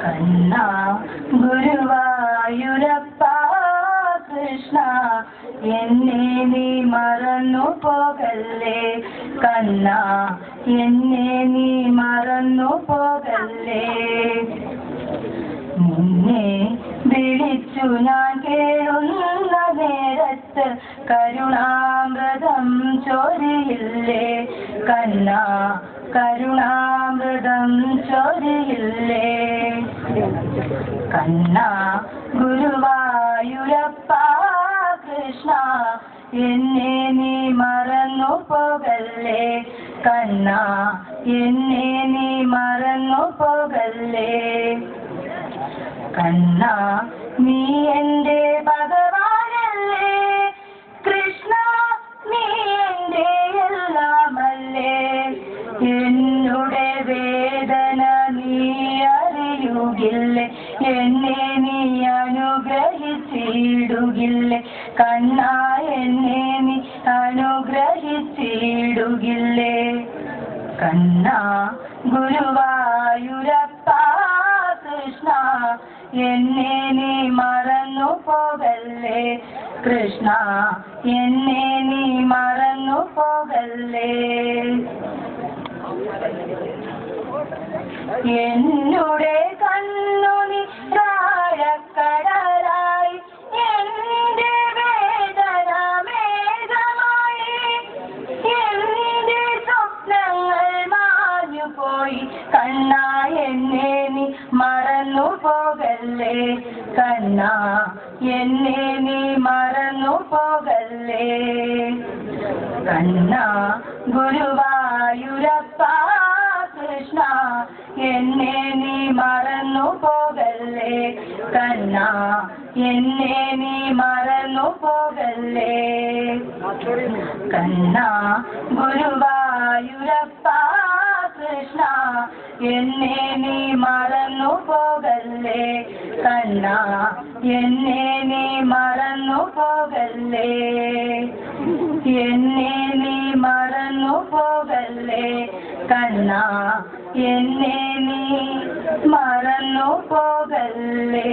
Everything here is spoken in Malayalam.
കണ്ണാ ഗുരുവായൂരപ്പ കൃഷ്ണ എന്നെ നീ മറന്നു പോകല്ലേ കണ്ണാ എന്നെ നീ മറന്നു പോകല്ലേ നിന്നെ വിളിച്ചു ഞാൻ കേളുന്ന നേരത്ത് കരുണാമൃതം ചൊരിയില്ലേ കണ്ണാ കരുണാമൃതം ചൊരിയില്ലേ കണ്ണാ ഗുരുവായൂരപ്പ കൃഷ്ണ എന്നെ നീ മറന്നു പോകല്ലേ കണ്ണാ എന്നെ നീ മറന്നു പോകല്ലേ കണ്ണാ നീ എൻ്റെ ഭഗവാനല്ലേ കൃഷ്ണ നീ എൻ്റെ എല്ലാമല്ലേ എന്നുടെ വേദന നീ അറിയുകില്ലേ എന്നെ നീ അനുഗ്രഹിച്ചിടുകില്ലേ കണ്ണാ എന്നെ നീ അനുഗ്രഹിച്ചിടുകില്ലേ കണ്ണാ ഗുരുവായൂരപ്പ കൃഷ്ണ എന്നെ നീ മറന്നു പോകല്ലേ കൃഷ്ണ എന്നെ നീ മറന്നു പോകല്ലേ എന്നുടെ കണ്ണു നീ താഴക്കടലായി എന്റെ വേദന മേഘമായി എന്റെ സ്വപ്നങ്ങൾ മാഞ്ഞു പോയി കണ്ണാ എന്നെ നീ മറന്നു പോകല്ലേ കണ്ണാ എന്നെ നീ മറന്നു പോകല്ലേ കണ്ണാ ഗുരുവായൂരപ്പ കൃഷ്ണ എന്നെ നീ മറന്നു പോകല്ലേ കണ്ണാ എന്നെ നീ മറന്നു പോകല്ലേ കണ്ണാ ഗുരുവായൂരപ്പ കൃഷ്ണ എന്നെ നീ മറന്നു പോകല്ലേ കണ്ണാ എന്നെ നീ മറന്നു പോകല്ലേ എന്നെ നീ മറന്നു പോകല്ലേ കണ്ണാ എന്നെ നീ മറന്നു പോകല്ലേ